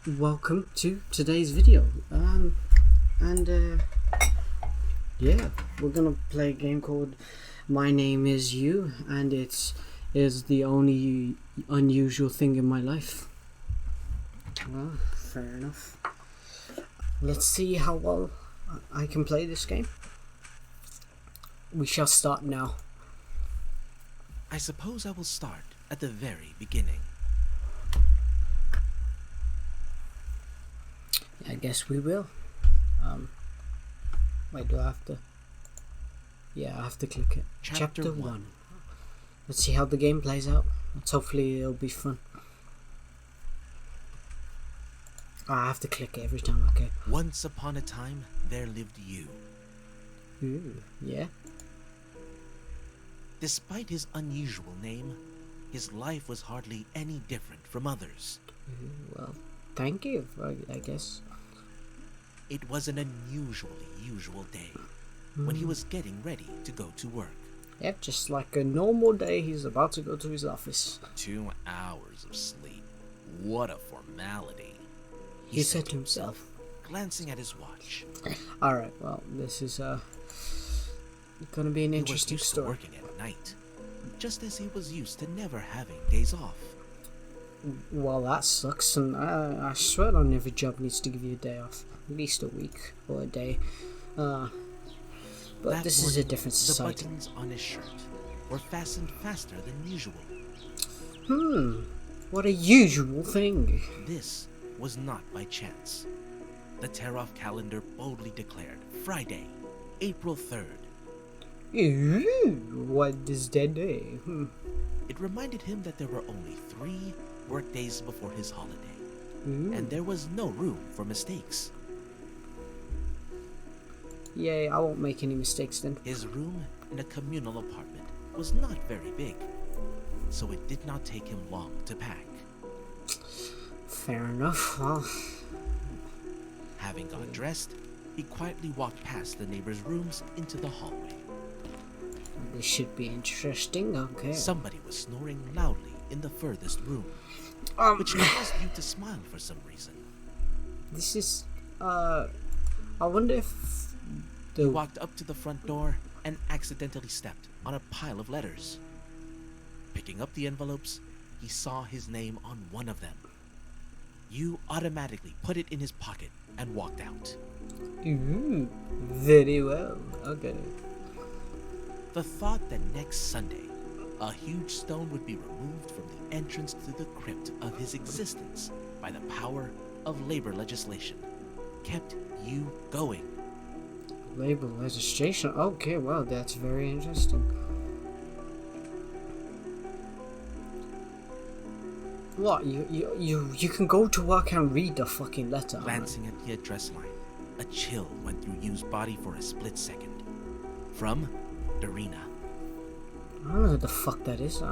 welcome to today's video. And yeah, we're gonna play a game called My Name Is You, and it is the only unusual thing in my life. Well, fair enough. Let's see how well I can play this game. We shall start now. I suppose I will start at the very beginning. I guess we will. Wait, do I have to? Yeah, I have to click it. Chapter 1. Let's see how the game plays out. Hopefully it'll be fun. I have to click it every time, okay. Once upon a time, there lived you. Ooh, yeah. Despite his unusual name, his life was hardly any different from others. Well, thank you, I guess. It was an unusually usual day when he was getting ready to go to work. Yep, just like a normal day, he's about to go to his office. 2 hours of sleep. What a formality. He said to himself, glancing at his watch. Alright, well, this is gonna be an interesting He was used story. to working at night, just as he was used to never having days off. Well, that sucks, and I swear on every job needs to give you a day off. At least a week or a day. But That this is morning, a different society. The buttons on his shirt were fastened faster than usual. What a usual thing. This was not by chance. The tear-off calendar boldly declared Friday, April 3rd. Ooh, what is that day? It reminded him that there were only 3 work days before his holiday, and there was no room for mistakes. Yay, I won't make any mistakes then. His room in a communal apartment was not very big, so it did not take him long to pack. Fair enough. Well, Having got dressed, he quietly walked past the neighbors' rooms into the hallway. this should be interesting. Okay. Somebody was snoring loudly in the furthest room, which caused you to smile for some reason. This is I wonder if He walked up to the front door and accidentally stepped on a pile of letters. Picking up the envelopes, he saw his name on one of them. You automatically put it in his pocket and walked out. Ooh, very well. Okay. The thought that next Sunday, a huge stone would be removed from the entrance to the crypt of his existence by the power of labor legislation kept you going. Label registration. Okay, well, that's very interesting. What? You can go to work and read the fucking letter. Glancing at the address line, a chill went through Yu's body for a split second. From Darina. I don't know who the fuck that is.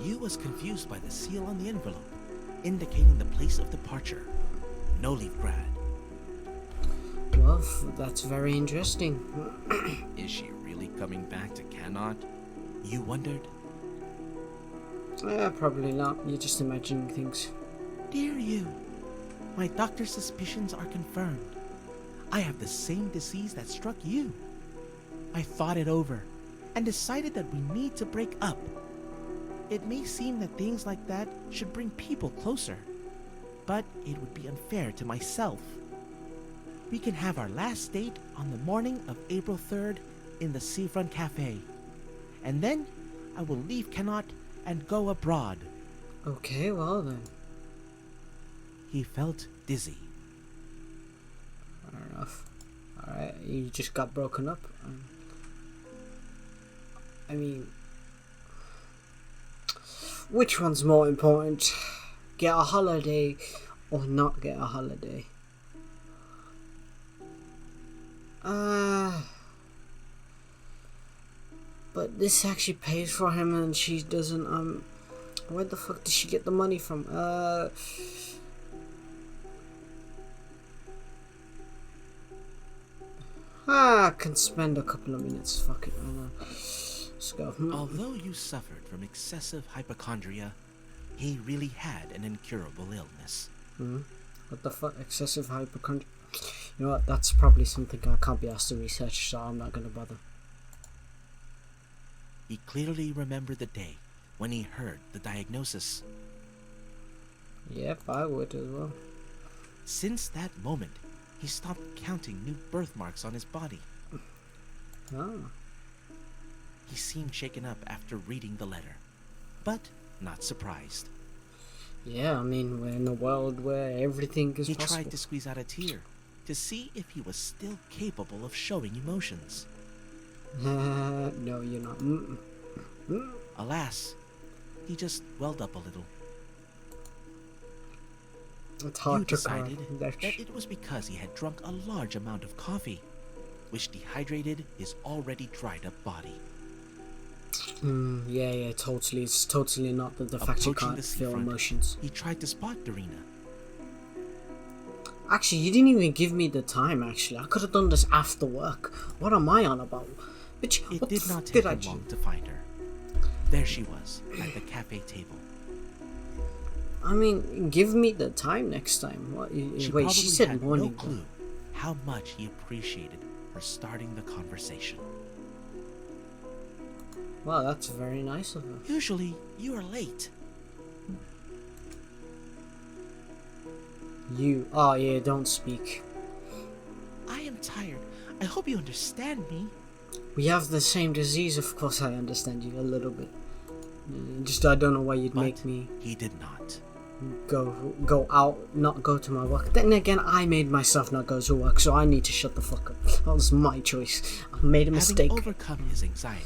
Yu was confused by the seal on the envelope, indicating the place of departure. No leave grad. Well, that's very interesting. Is she really coming back to Cannot? You wondered. Probably not. You're just imagining things. Dear you, my doctor's suspicions are confirmed. I have the same disease that struck you. I thought it over and decided that we need to break up. It may seem that things like that should bring people closer, but it would be unfair to myself. We can have our last date on the morning of April 3rd in the Seafront Cafe, and then I will leave Cannot and go abroad. Okay, well then. He felt dizzy. Fair enough. Alright, you just got broken up. I mean, which one's more important? Get a holiday or not get a holiday? But this actually pays for him and she doesn't, where the fuck did she get the money from? I can spend a couple of minutes, fuck it, I know. Let's go. Although you suffered from excessive hypochondria, he really had an incurable illness. What the fuck? Excessive hypochondria. You know what? That's probably something I can't be asked to research, so I'm not gonna bother. He clearly remembered the day when he heard the diagnosis. Yep, I would as well. Since that moment, he stopped counting new birthmarks on his body. Oh. He seemed shaken up after reading the letter, but not surprised. Yeah, I mean, we're in a world where everything is He possible. tried to squeeze out a tear to see if he was still capable of showing emotions. No, you're not. Alas, he just welled up a little. It's hard You to cry. decided that it was because he had drunk a large amount of coffee, which dehydrated his already dried up body. Yeah, totally. It's totally not the fact you Approaching can't the feel seafront, emotions. he tried to spot Darina. Actually, you didn't even give me the time, actually. I could have done this after work. What am I on about? Bitch, It what did the not f- take did I him do? long to find her. There she was, at the cafe table. I mean, give me the time next time. What? She Wait, probably she said had morning. no clue how much he appreciated her starting the conversation. Wow, that's very nice of her. Usually, you are late. Oh yeah, don't speak. I am tired. I hope you understand me. We have the same disease, of course I understand you a little bit. Just I don't know why you'd But make me he did not. go out, not go to my work. Then again, I made myself not go to work, so I need to shut the fuck up. That was my choice. I made a mistake. Having overcome his anxiety,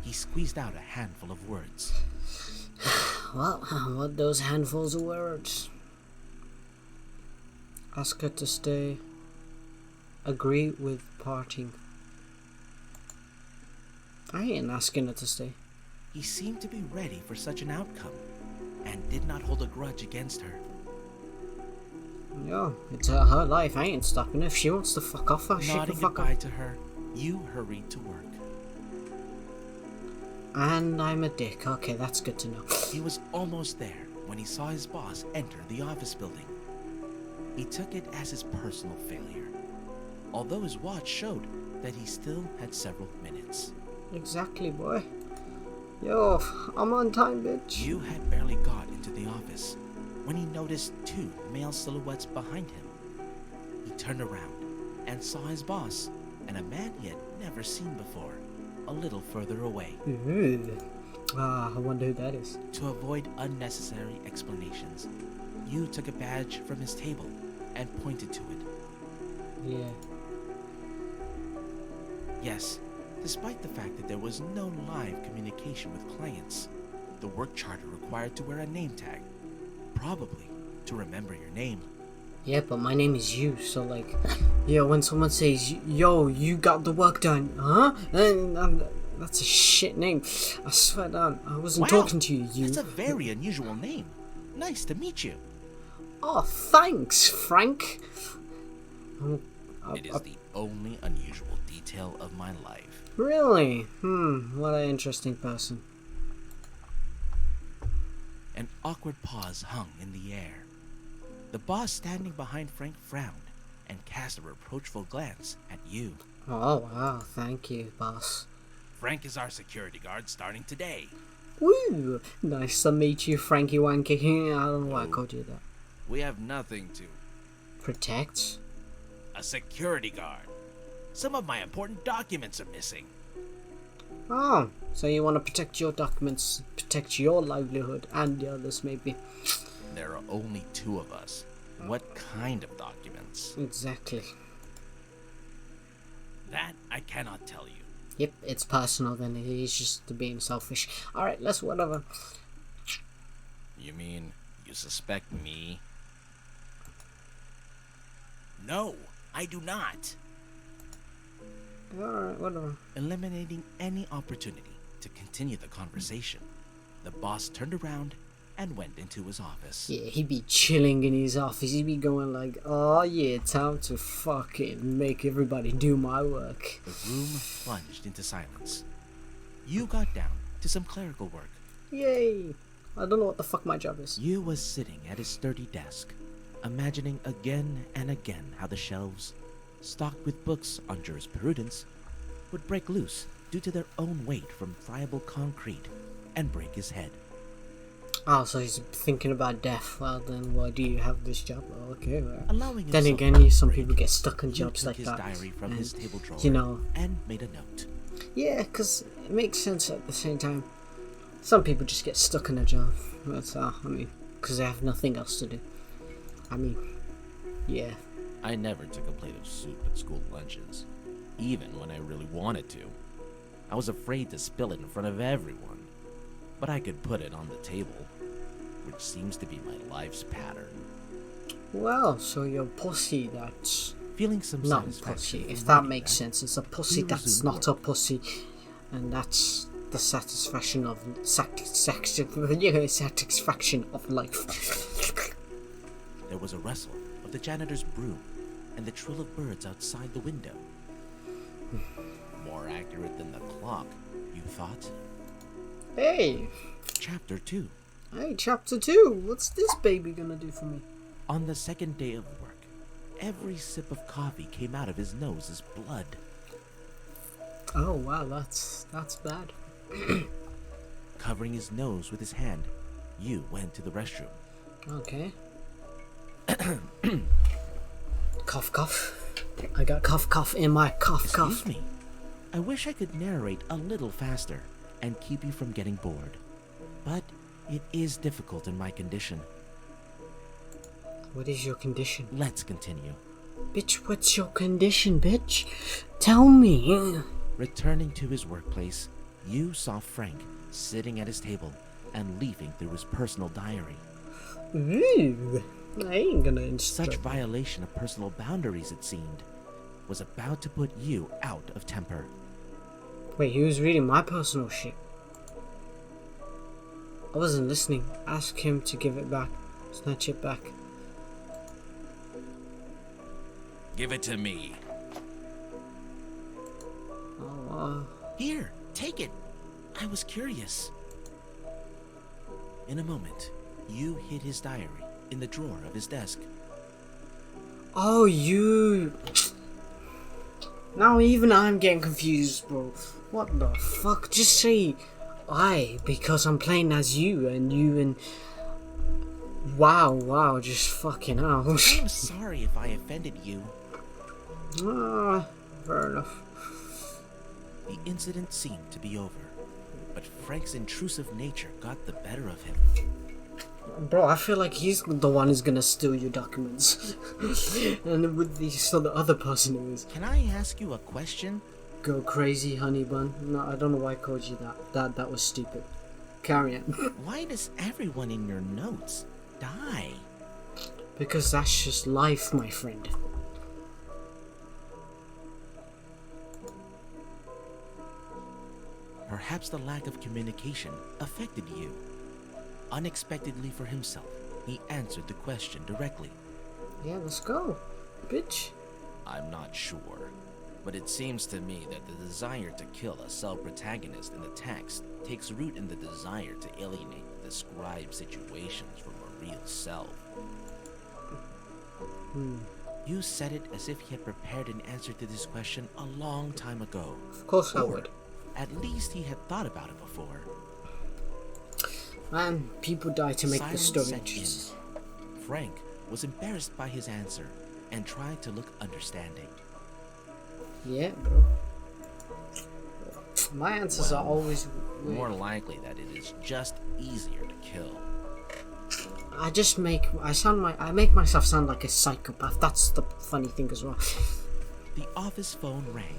he squeezed out a handful of words. Well, what those handfuls of words? Ask her to stay. Agree with parting. I ain't asking her to stay. He seemed to be ready for such an outcome, and did not hold a grudge against her. Yo, it's her life. I ain't stopping her. If she wants to fuck off, she can Nodding fuck goodbye off. to her, you hurried to work. And I'm a dick. Okay, that's good to know. He was almost there when he saw his boss enter the office building. He took it as his personal failure, although his watch showed that he still had several minutes. Exactly, boy. Yo, I'm on time, bitch. You had barely got into the office when he noticed two male silhouettes behind him. He turned around and saw his boss and a man he had never seen before, a little further away. I wonder who that is. To avoid unnecessary explanations, you took a badge from his table and pointed to it. Yeah. Yes, despite the fact that there was no live communication with clients, the work charter required to wear a name tag, probably to remember your name. Yeah, but my name is you, so like, yeah, when someone says, yo, you got the work done, huh? And that's a shit name. I swear down, I wasn't talking to you, That's a very unusual name. Nice to meet you. Oh, thanks, Frank. It is the only unusual detail of my life. Really? What an interesting person. An awkward pause hung in the air. The boss standing behind Frank frowned and cast a reproachful glance at you. Oh, wow, thank you, boss. Frank is our security guard starting today. Woo! Nice to meet you, Frankie Wanky. I don't know why I called you that. We have nothing to. Protect? A security guard. Some of my important documents are missing. Oh, so you want to protect your documents, protect your livelihood, and the others maybe. There are only two of us. What kind of documents? Exactly. That I cannot tell you. Yep, it's personal then. He's just being selfish. Alright, let's whatever. You mean you suspect me? No, I do not. Alright, whatever. Eliminating any opportunity to continue the conversation, the boss turned around and went into his office. Yeah, he'd be chilling in his office. He'd be going like, oh yeah, time to fucking make everybody do my work. The room plunged into silence. You got down to some clerical work. Yay! I don't know what the fuck my job is. You was sitting at his sturdy desk, imagining again and again how the shelves, stocked with books on jurisprudence, would break loose due to their own weight from friable concrete and break his head. Oh, so he's thinking about death. Well, then why do you have this job? Oh, okay, well. Allowing Then himself again, to some break, people get stuck in he jobs took like his that. diary from and, his table drawer, you know, and made a note. yeah, because it makes sense at the same time. Some people just get stuck in a job. That's I mean, because they have nothing else to do. I mean, yeah. I never took a plate of soup at school lunches, even when I really wanted to. I was afraid to spill it in front of everyone, but I could put it on the table, which seems to be my life's pattern. Well, so you're a pussy that's Feeling some not satisfaction pussy, from if that writing makes sense. It's a pussy he that's resumed not a work. pussy, and that's the satisfaction of satisfaction of life. There was a rustle of the janitor's broom and the trill of birds outside the window. More accurate than the clock, You thought? Hey, Chapter 2. hey, chapter 2. What's this baby gonna do for me? On the second day of work, every sip of coffee came out of his nose as blood. Oh wow, that's bad. Covering his nose with his hand, you went to the restroom. Okay. Cough, cough. I got cough, cough in my cough, Excuse cough. me. I wish I could narrate a little faster and keep you from getting bored. But it is difficult in my condition. What is your condition? Let's continue. Bitch, what's your condition, bitch? Tell me. Returning to his workplace, you saw Frank sitting at his table and leafing through his personal diary. Ooh, I ain't gonna instruct. Such violation of personal boundaries, it seemed, was about to put you out of temper. Wait, he was reading my personal shit. I wasn't listening. Ask him to give it back. Snatch it back. Give it to me. Oh, Here, take it. I was curious. In a moment, you hid his diary in the drawer of his desk. oh, you. Now even I'm getting confused, bro. What the fuck? Just say I, because I'm playing as you and. Wow, just fucking hell. I am sorry if I offended you. Ah, fair enough. The incident seemed to be over, but Frank's intrusive nature got the better of him. Bro, I feel like he's the one who's gonna steal your documents. And with the other person who is. Can I ask you a question? Go crazy, honey bun. No, I don't know why I called you that. That was stupid. Carry on. Why does everyone in your notes die? Because that's just life, my friend. Perhaps the lack of communication affected you. Unexpectedly for himself, he answered the question directly. Yeah, let's go, bitch. I'm not sure, but it seems to me that the desire to kill a self-protagonist in the text takes root in the desire to alienate the described situations from a real self. You said it as if he had prepared an answer to this question a long time ago. Of course I Or would. at least he had thought about it before. Man, people die to make the Silence story set interesting. in. Frank was embarrassed by his answer and tried to look understanding. Yeah, bro. My answers are Well, always weird. More likely that it is just easier to kill. I make myself sound like a psychopath. That's the funny thing as well. The office phone rang.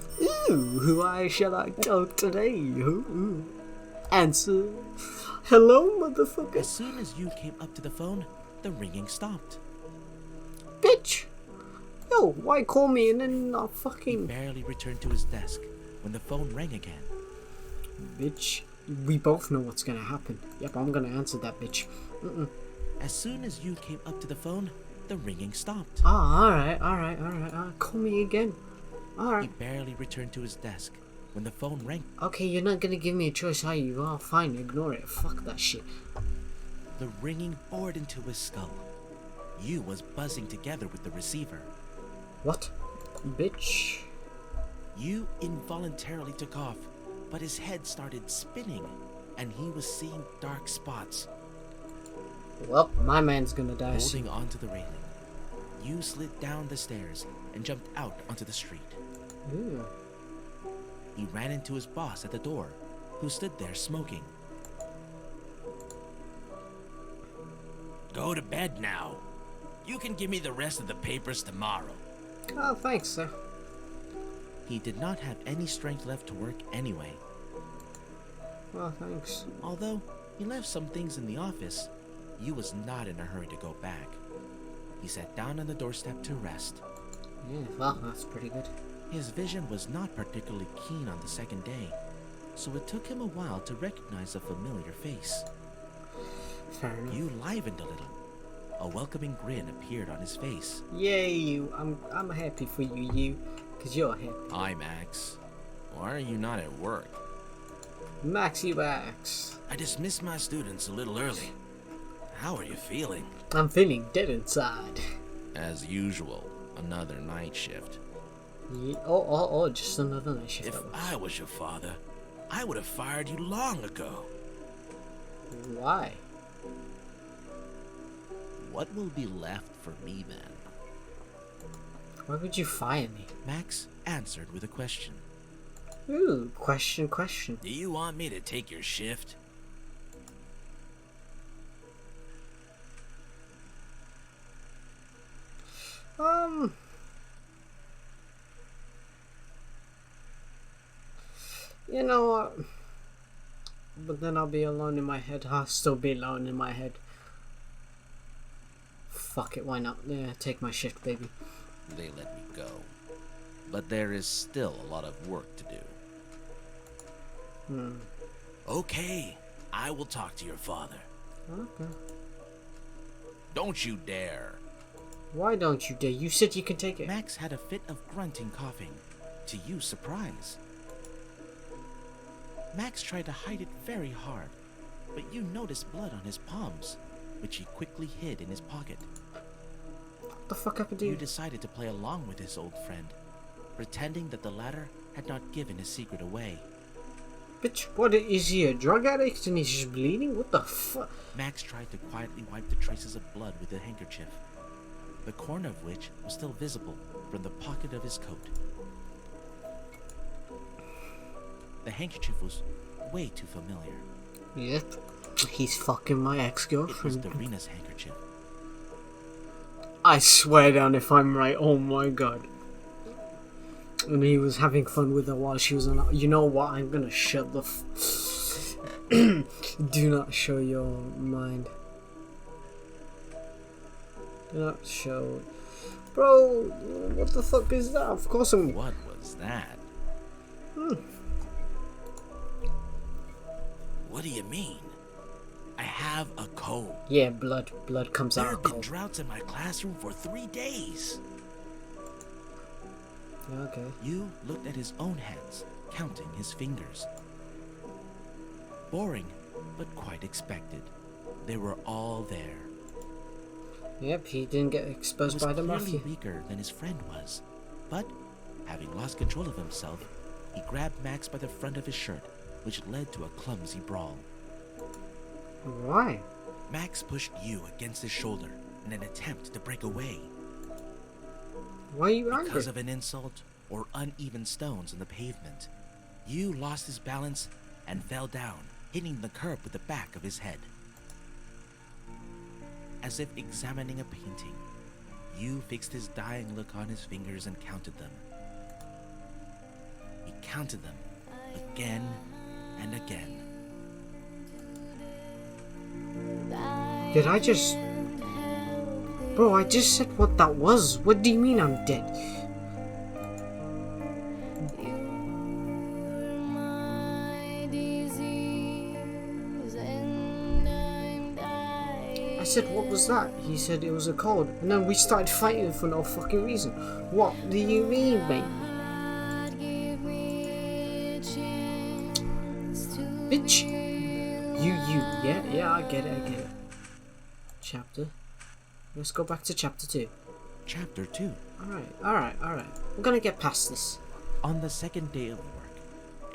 Ooh, who shall I talk today? Ooh. Answer. Hello, motherfucker. As soon as you came up to the phone, the ringing stopped. Bitch. Yo, why call me and then not He fucking... barely returned to his desk when the phone rang again. Bitch. We both know what's gonna happen. Yep, I'm gonna answer that bitch. As soon as you came up to the phone, the ringing stopped. Ah, alright. Call me again. He Alright. barely returned to his desk when the phone rang. Okay, you're not gonna give me a choice, are you? Oh, fine, ignore it. Fuck that shit. The ringing bored into his skull. You was buzzing together with the receiver. What? Bitch. You involuntarily took off, but his head started spinning, and he was seeing dark spots. Well, my man's gonna die Holding soon. onto the railing, you slid down the stairs and jumped out onto the street. Ooh. He ran into his boss at the door, who stood there smoking. Go to bed now. You can give me the rest of the papers tomorrow. Oh, thanks, sir. He did not have any strength left to work anyway. Well, thanks. Although he left some things in the office, you was not in a hurry to go back. He sat down on the doorstep to rest. Yeah, well, that's pretty good. His vision was not particularly keen on the second day, so it took him a while to recognize a familiar face. Fair enough. You livened a little. A welcoming grin appeared on his face. Yay, you. I'm happy for you, you. Because you're happy. Hi, Max. Why are you not at work? Maxi Max. I dismissed my students a little early. How are you feeling? I'm feeling dead inside. As usual, another night shift. Yeah, oh, just another night shift. If I was your father, I would have fired you long ago. Why? What will be left for me then? Why would you fire me? Max answered with a question. Ooh, question. Do you want me to take your shift? You know what? But then I'll be alone in my head. I'll still be alone in my head. Fuck it, why not? Yeah, take my shift, baby. They let me go. But there is still a lot of work to do. Okay, I will talk to your father. Okay. Don't you dare. Why don't you dare? You said you can take it. Max had a fit of grunting coughing, to Yu's surprise. Max tried to hide it very hard, but Yu noticed blood on his palms, which he quickly hid in his pocket. What the fuck happened to Yu you? decided to play along with his old friend, pretending that the latter had not given his secret away. Bitch, what, is he a drug addict and he's just bleeding? What the fuck? Max tried to quietly wipe the traces of blood with a handkerchief, the corner of which was still visible from the pocket of his coat. The handkerchief was way too familiar. Yep, he's fucking my It was ex-girlfriend. Darina's handkerchief. I swear down if I'm right, oh my god. And he was having fun with her while she was on. You know what? I'm gonna shut the Do not show your mind. Do not show. Bro, what the fuck is that? Of course I'm. What was that? What do you mean? I have a cold. Yeah, blood comes There out have of been cold. droughts in my classroom for 3 days. Okay. Yu looked at his own hands, counting his fingers. Boring, but quite expected. They were all there. Yep, he didn't get He exposed was by the clearly mafia. weaker than his friend was, but having lost control of himself, he grabbed Max by the front of his shirt, which led to a clumsy brawl. Why? Max pushed Yu against his shoulder in an attempt to break away. Why are you angry? Because of an insult or uneven stones in the pavement, Yu lost his balance and fell down, hitting the curb with the back of his head. As if examining a painting, Yu fixed his dying look on his fingers and counted them. He counted them again and again. Did I just... Bro, I just said what that was. What do you mean I'm dead? I said, what was that? He said it was a cold. And then we started fighting for no fucking reason. What do you mean, mate? Bitch. You. Yeah, I get it. Chapter. Let's go back to chapter 2. Chapter 2. Alright. We're gonna get past this. On the second day of work,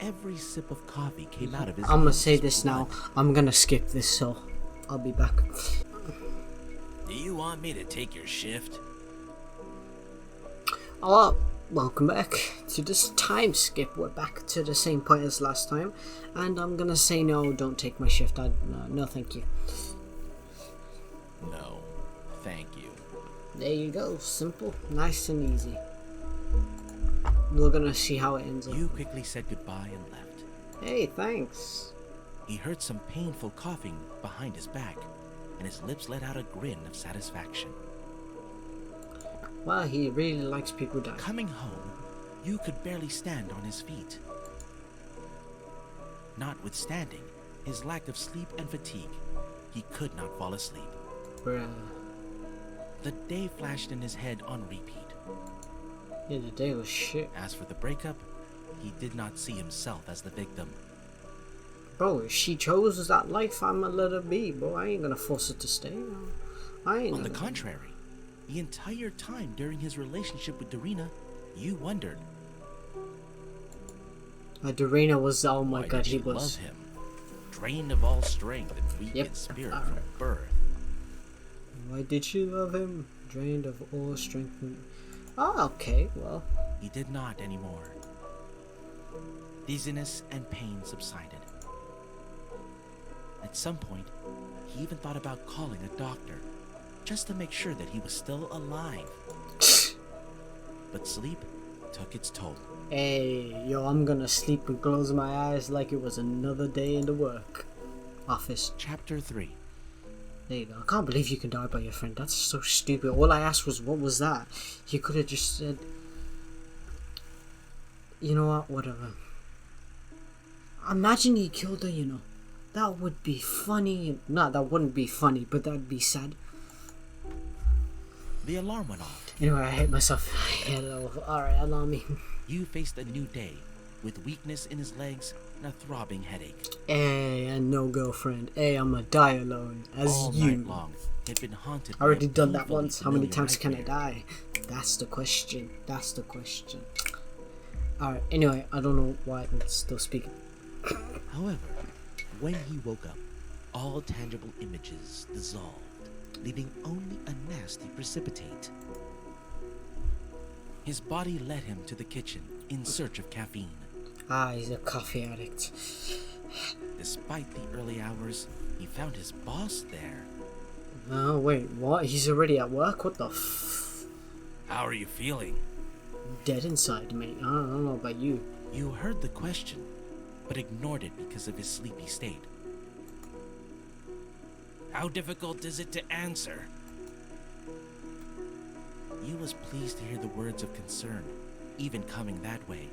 every sip of coffee came out of his I'm gonna nose say with this blood. now. I'm gonna skip this, so I'll be back. Do you want me to take your shift? Oh, welcome back to this time skip. We're back to the same point as last time, and I'm gonna say no. Don't take my shift. No, thank you. No, thank you. There you go. Simple, nice and easy. We're gonna see how it ends up. You quickly said goodbye and left. Hey, thanks. He heard some painful coughing behind his back, and his lips let out a grin of satisfaction. Well, he really likes people dying. Coming home, you could barely stand on his feet. Notwithstanding his lack of sleep and fatigue, he could not fall asleep. Bruh. The day flashed in his head on repeat. Yeah, the day was shit. As for the breakup, he did not see himself as the victim. Bro, if she chose that life, I'ma let her be, bro. I ain't gonna force her to stay. I ain't. On the gonna- contrary, the entire time during his relationship with Dorina, you wondered, Dorina was. Oh my Why god, did he she was. love him? Drained of all strength and weak Yep. in spirit Alright. from birth. Why did she love him? Drained of all strength. Oh, okay. Well, he did not anymore. Dizziness and pain subsided. At some point, he even thought about calling a doctor, just to make sure that he was still alive. But sleep took its toll. hey, yo, I'm gonna sleep and close my eyes like it was another day in the work office. Chapter 3. There you go. I can't believe you can die by your friend. That's so stupid. All I asked was, what was that? He could have just said, you know what, whatever. Imagine he killed her, you know. That would be funny. No, that wouldn't be funny, but that'd be sad. The alarm went off. Anyway, I hate myself. Hello. Alright, allow me. You faced a new day, with weakness in his legs and a throbbing headache. Hey, and no girlfriend. Hey, I'ma die alone. As All you. night long, he'd been haunted I already by a done that painfully once. How many familiar times can I nightmare. die? That's the question. Alright, anyway, I don't know why I'm still speaking. However, when he woke up, all tangible images dissolved, leaving only a nasty precipitate. His body led him to the kitchen in search of caffeine. Ah, he's a coffee addict. Despite the early hours, he found his boss there. Oh, wait, what? He's already at work? What the f... How are you feeling? Dead inside, mate. I don't know about you. You heard the question, but ignored it because of his sleepy state. How difficult is it to answer? You was pleased to hear the words of concern, even coming that way.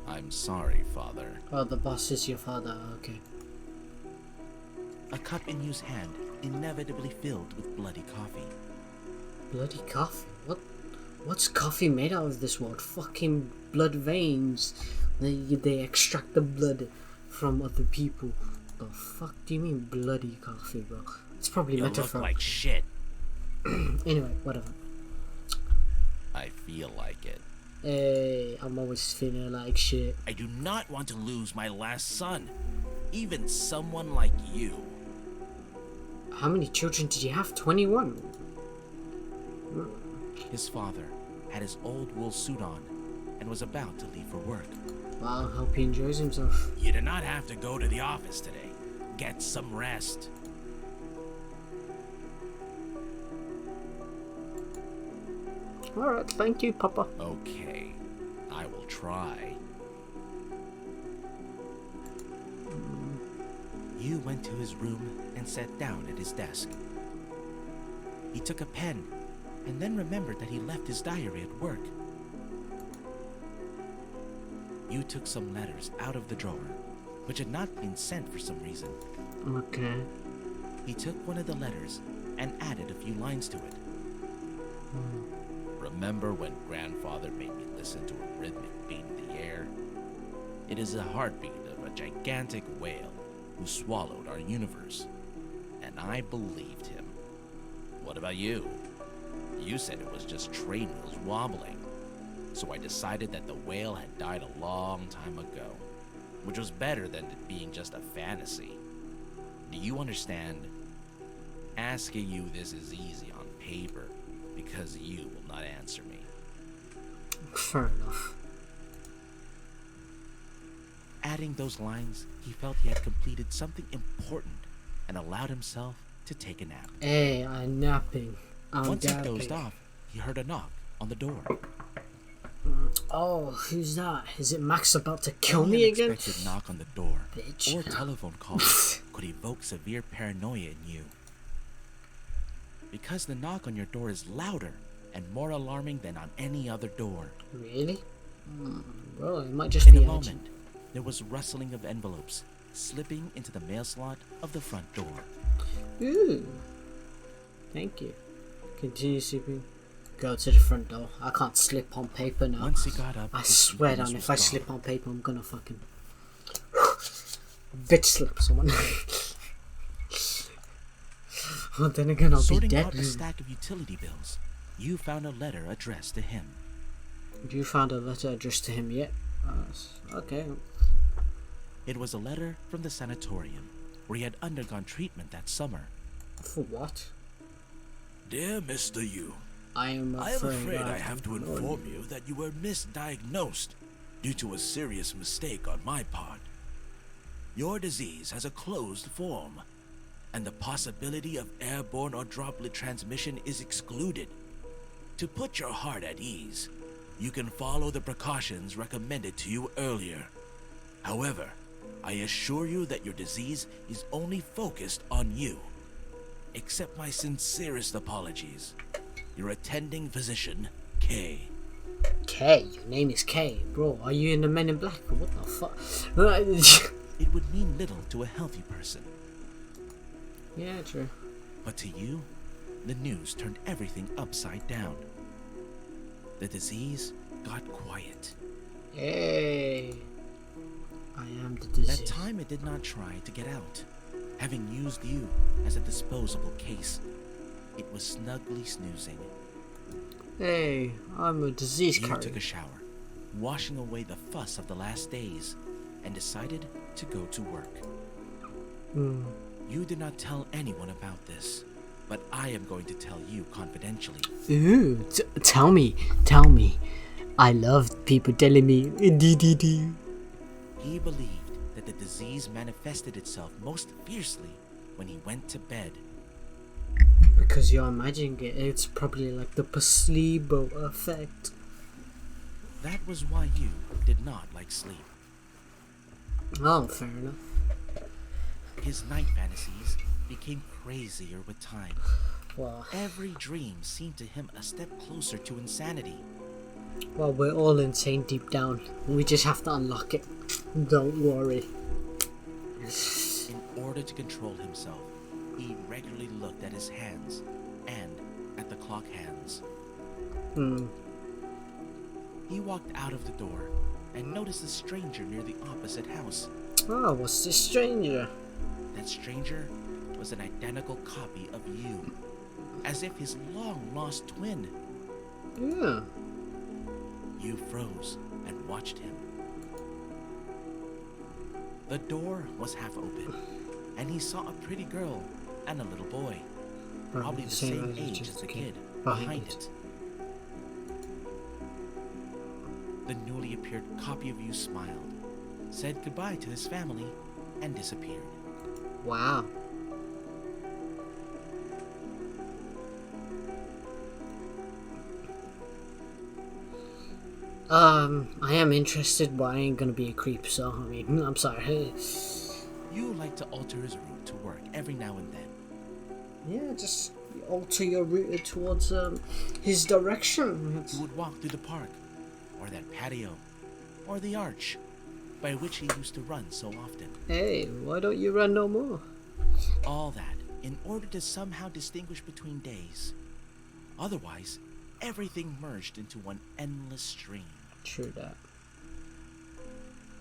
I'm sorry, Father. Oh, the boss is your father. Okay. A cup in Yu's hand inevitably filled with bloody coffee. Bloody coffee? What? What's coffee made out of this world? Fucking blood veins. They extract the blood from other people. The fuck do you mean bloody coffee, bro? It's probably You look metaphor. like shit. Anyway, whatever. I feel like it. Hey, I'm always feeling like shit. I do not want to lose my last son. Even someone like you. How many children did you have? 21? His father had his old wool suit on and was about to leave for work. Well, I hope he enjoys himself. You do not have to go to the office today. Get some rest. Alright, thank you, Papa. Okay, I will try. Yu went to his room and sat down at his desk. He took a pen and then remembered that he left his diary at work. Yu took some letters out of the drawer, which had not been sent for some reason. Okay. He took one of the letters and added a few lines to it. Remember when grandfather made me listen to a rhythmic beat in the air? It is the heartbeat of a gigantic whale who swallowed our universe. And I believed him. What about you? You said it was just train wheels wobbling. So I decided that the whale had died a long time ago, which was better than it being just a fantasy. Do you understand? Asking you this is easy on paper because you will not answer me. Fair enough. Adding those lines, he felt he had completed something important and allowed himself to take a nap. Hey, I'm napping. Once he dozed off, he heard a knock on the door. Oh, who's that? Is it Max about to kill Any me again? unexpected knock on the door Bitch. or telephone call could evoke severe paranoia in you. Because the knock on your door is louder and more alarming than on any other door. Really? Well, it might just In be a urgent. moment, there was rustling of envelopes slipping into the mail slot of the front door. Ooh. Thank you. Continue sleeping. Go to the front door. I can't slip on paper now. Once he got up, I his swear sleepiness down, was if I gone. slip on paper, I'm gonna fucking bitch slap someone. Well, then again, I'll be Sorting dead. out a stack of utility bills, you found a letter addressed to him. You found a letter addressed to him yet? Okay. It was a letter from the sanatorium, where he had undergone treatment that summer. For what? Dear Mr. Yu, I am I am afraid, afraid I have to inform you that you were misdiagnosed due to a serious mistake on my part. Your disease has a closed form, and the possibility of airborne or droplet transmission is excluded. To put your heart at ease, you can follow the precautions recommended to you earlier. However, I assure you that your disease is only focused on you. Accept my sincerest apologies. Your attending physician, K. K, your name is K, bro. Are you in the Men in Black? Or what the fuck? It would mean little to a healthy person, Yeah, true. but to you, the news turned everything upside down. The disease got quiet. Hey, I am the disease. That time it did not try to get out, having used you as a disposable case. It was snugly snoozing. Hey, I'm a disease You carrier. took a shower, washing away the fuss of the last days, and decided to go to work. You did not tell anyone about this, but I am going to tell you confidentially. Ooh, tell me. I love people telling me. He believed that the disease manifested itself most fiercely when he went to bed. Because you're imagining it, it's probably like the placebo effect. That was why you did not like sleep. Oh, fair enough. His night fantasies became crazier with time. Well, Every dream seemed to him a step closer to insanity. we're all insane deep down. We just have to unlock it. Don't worry. In order to control himself, he regularly looked at his hands and at the clock hands. He walked out of the door and noticed a stranger near the opposite house. Oh, what's this stranger? That stranger was an identical copy of you, as if his long-lost twin. Yeah. You froze and watched him. The door was half open, and he saw a pretty girl and a little boy, probably the same age as the kid, behind it. The newly appeared copy of you smiled, said goodbye to his family, and disappeared. Wow. I am interested, but I ain't gonna be a creep, so, I mean, I'm sorry. You like to alter his route to work every now and then. Yeah, just alter your route towards, his direction. He would walk through the park, or that patio, or the arch, by which he used to run so often. Hey, why don't you run no more? All that in order to somehow distinguish between days. Otherwise, everything merged into one endless stream. True that.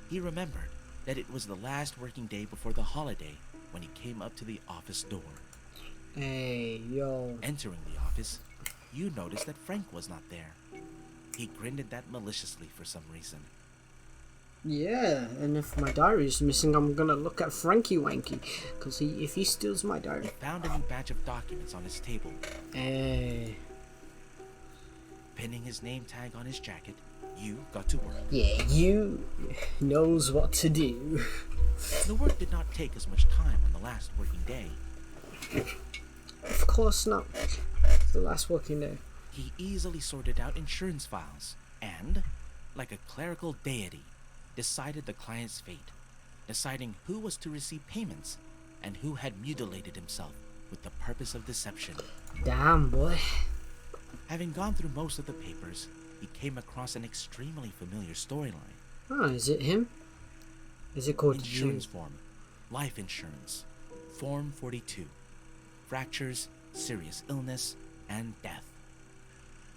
He remembered that it was the last working day before the holiday when he came up to the office door. Hey, yo. Entering the office, you noticed that Frank was not there. He grinned at that maliciously for some reason. Yeah, and if my diary is missing, I'm gonna look at Frankie Wanky. Because if he steals my He diary. found a new batch of documents on his table. Hey. Pinning his name tag on his jacket, you got to work. Yeah, you knows what to do. The work did not take as much time on the last working day. Of course not. The last working day. He easily sorted out insurance files and, like a clerical deity, decided the client's fate, deciding who was to receive payments and who had mutilated himself with the purpose of deception. Damn, boy. Having gone through most of the papers, he came across an extremely familiar storyline. Oh, is it him? Is it called Insurance form, life insurance, Form 42, fractures, serious illness, and death.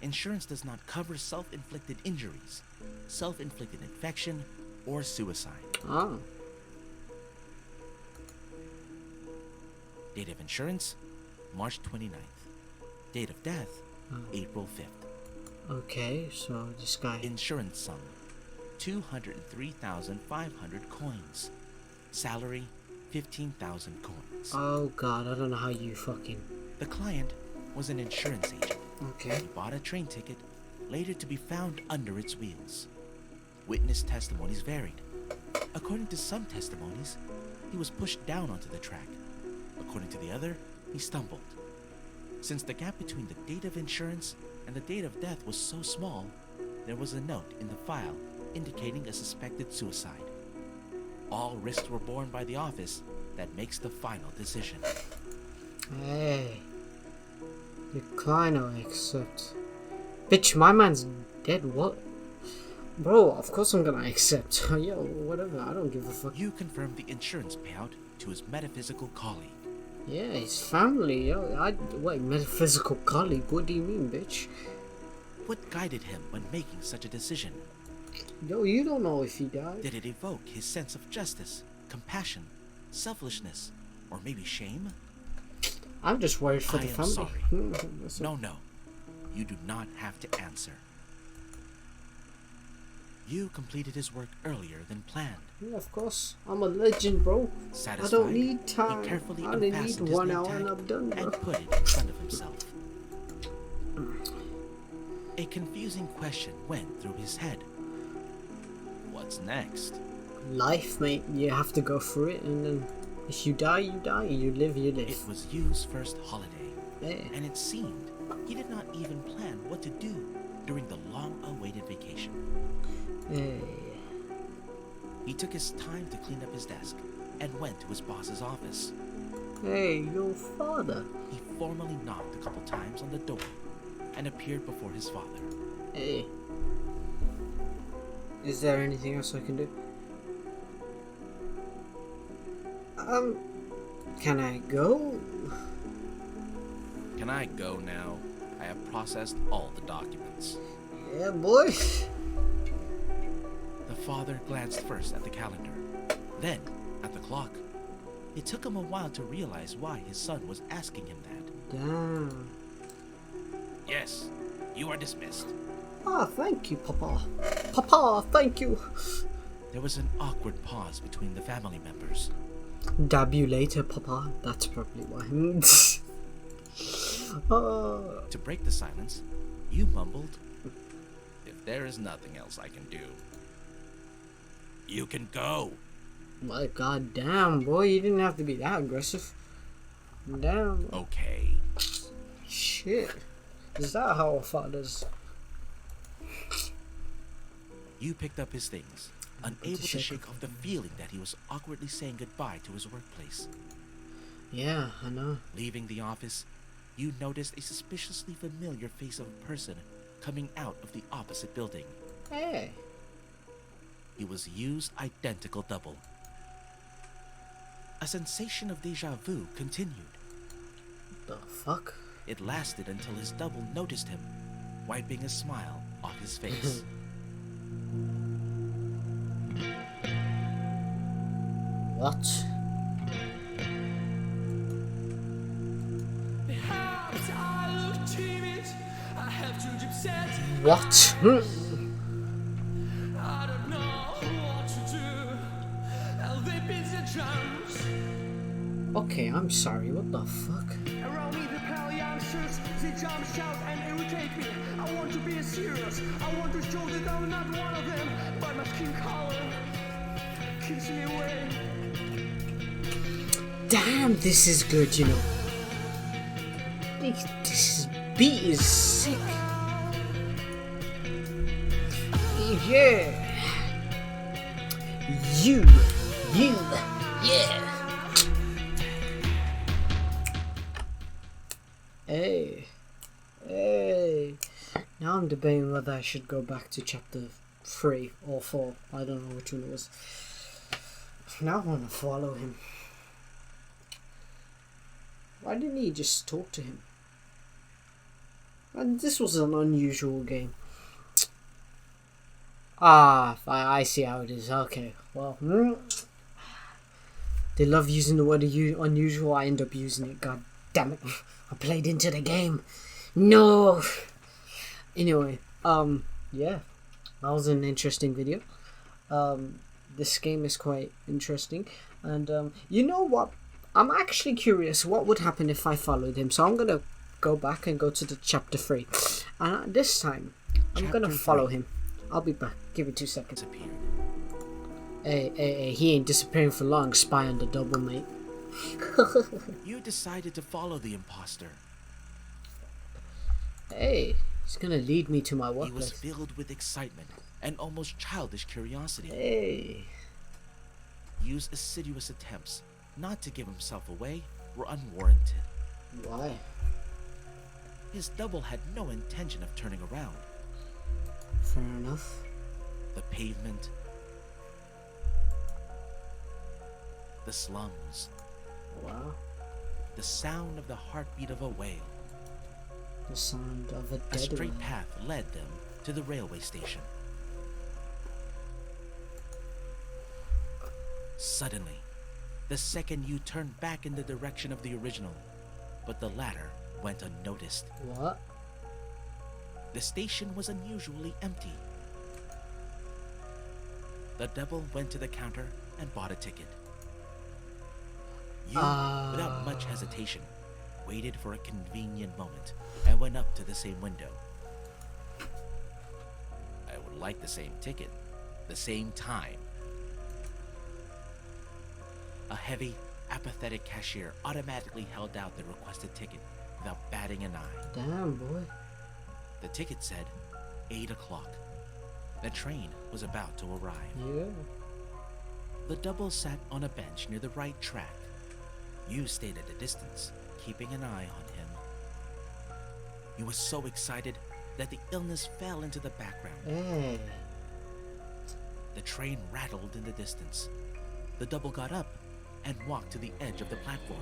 Insurance does not cover self-inflicted injuries, self-inflicted infection, or suicide. Oh. Date of insurance, March 29th. Date of death, April 5th. Okay, so this guy. Insurance sum, 203,500 coins. Salary, 15,000 coins. Oh god, I don't know how you fucking. The client was an insurance agent. Okay. He bought a train ticket, later to be found under its wheels. Witness testimonies varied. According to some testimonies, he was pushed down onto the track. According to the other, he stumbled. Since the gap between the date of insurance and the date of death was so small, there was a note in the file indicating a suspected suicide. All risks were borne by the office that makes the final decision. Hey. Decline or accept. Bitch, my man's dead, what? Bro, of course I'm gonna accept. Yo, whatever, I don't give a fuck. You confirmed the insurance payout to his metaphysical colleague. Yeah, his family, yo. Wait, metaphysical colleague? What do you mean, bitch? What guided him when making such a decision? Yo, you don't know if he died. Did it evoke his sense of justice, compassion, selflessness, or maybe shame? I'm just worried for I the am family. sorry. That's No, you do not have to answer. You completed his work earlier than planned. Yeah, of course. I'm a legend, bro. Satisfied, I don't need time. he carefully I only need unfastened his 1 name hour tag and I'm done, bro. and put it in front of himself. A confusing question went through his head. What's next? Life, mate. You have to go through it, and then if you die, you die. You live, you live. It was Yu's first holiday, Yeah. and it seemed he did not even plan what to do during the long-awaited vacation. Hey. He took his time to clean up his desk and went to his boss's office. Hey, your father. He formally knocked a couple times on the door and appeared before his father. Hey. Is there anything else I can do? Can I go? Can I go now? I have processed all the documents. Yeah, boy. The father glanced first at the calendar, then at the clock. It took him a while to realize why his son was asking him that. Damn. Yes, you are dismissed. Ah, thank you, Papa. Papa, thank you. There was an awkward pause between the family members. Dab you later, Papa. That's probably why. To break the silence, you mumbled, If there is nothing else I can do, "You can go." My god damn, boy, you didn't have to be that aggressive. Damn. Okay. Shit. Is that how a father's... You picked up his things, unable to shake off the feeling that he was awkwardly saying goodbye to his workplace. Yeah, I know. Leaving the office, you noticed a suspiciously familiar face of a person coming out of the opposite building. Hey. It was Yu's identical double. A sensation of deja vu continued. The fuck? It lasted until his double noticed him, wiping a smile off his face. What? What? Okay, I'm sorry, what the fuck? Around me the pale youngsters, they jump, shout and irritate me. I want to be serious, I want to show that I'm not one of them, but my skin color keeps me away. Damn, this is good, you know. This beat is sick. Yeah. You, yeah. Hey. Now I'm debating whether I should go back to chapter 3 or 4. I don't know which one it was. Now I want to follow him. Why didn't he just talk to him? And this was an unusual game. I see how it is. Okay, well. They love using the word unusual. I end up using it. God damn it. I played into the game. No. Anyway, yeah. That was an interesting video. This game is quite interesting. And, you know what? I'm actually curious what would happen if I followed him. So I'm going to go back and go to the chapter 3. And this time, I'm going to follow him. I'll be back. Give me 2 seconds. Hey, he ain't disappearing for long. Spy on the double, mate. You decided to follow the imposter. Hey, he's gonna lead me to my He was workplace. filled with excitement and almost childish curiosity. Hey. Yu's assiduous attempts not to give himself away were unwarranted. Why? His double had no intention of turning around. Fair enough. The pavement, the slums, Wow. the sound of the heartbeat of a whale. The sound of a A dead straight one. path led them to the railway station. Suddenly, the second U turned back in the direction of the original, but the latter went unnoticed. What? The station was unusually empty. The devil went to the counter and bought a ticket. You, without much hesitation, waited for a convenient moment and went up to the same window. I would like the same ticket, the same time. A heavy, apathetic cashier automatically held out the requested ticket without batting an eye. Damn, boy. The ticket said 8 o'clock. The train was about to arrive. Yeah. The double sat on a bench near the right track. You stayed at a distance, keeping an eye on him. He was so excited that the illness fell into the background. Hey. The train rattled in the distance. The double got up and walked to the edge of the platform.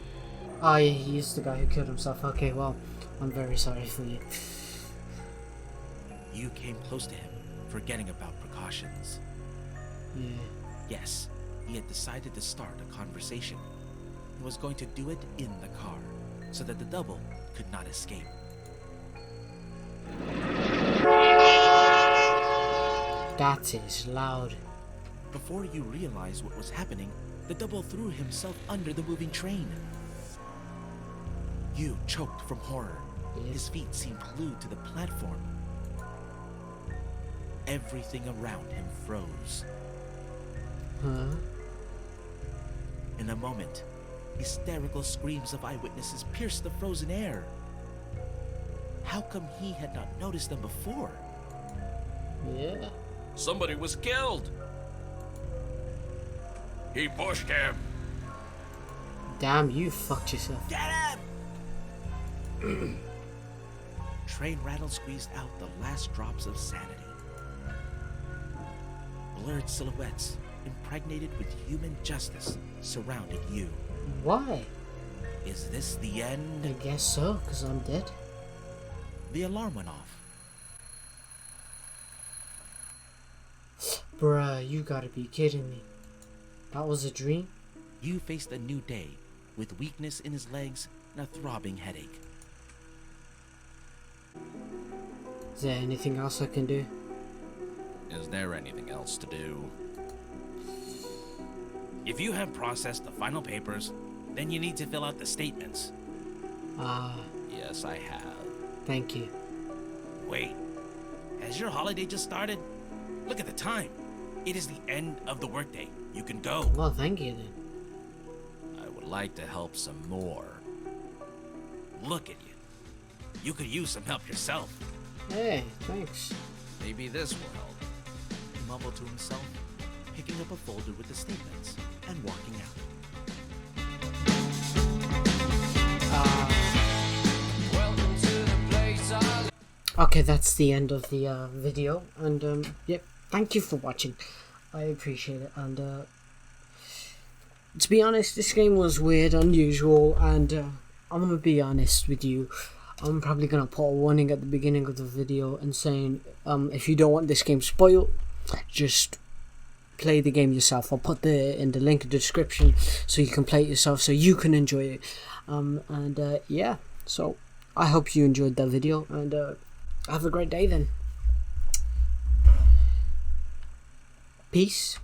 Oh, yeah, he's the guy who killed himself. Okay, well, I'm very sorry for you. You came close to him, forgetting about precautions. Yeah. Yes, he had decided to start a conversation. He was going to do it in the car, so that the double could not escape. That is loud. Before you realized what was happening, the double threw himself under the moving train. You choked from horror. Yeah. His feet seemed glued to the platform. Everything around him froze. Huh? In a moment, hysterical screams of eyewitnesses pierced the frozen air. How come he had not noticed them before? Yeah. Somebody was killed. He pushed him. Damn, you fucked yourself. Get him! Train rattle squeezed out the last drops of sanity. Blurred silhouettes, impregnated with human justice, surrounded you. Why? Is this the I end? guess so, because I'm dead. The alarm went off. Bruh, you gotta be kidding me. That was a dream? You faced a new day with weakness in his legs and a throbbing headache. Is there anything else I can do? Is there anything else to do? If you have processed the final papers, then you need to fill out the statements. Ah, Yes, I have. thank you. Wait, has your holiday just started? Look at the time. It is the end of the workday. You can go. Well, thank you then. I would like to help some more. Look at you. You could use some help yourself. Hey, thanks. Maybe this will help. He mumbled to himself, picking up a folder with the statements and walking out. Okay, that's the end of the video, and yep, thank you for watching. I appreciate it, and to be honest, this game was weird, unusual, and I'm gonna be honest with you. I'm probably gonna put a warning at the beginning of the video and saying, if you don't want this game spoiled, just play the game yourself. I'll put in the link in the description so you can play it yourself, so you can enjoy it. Yeah, so I hope you enjoyed that video, and have a great day then. Peace.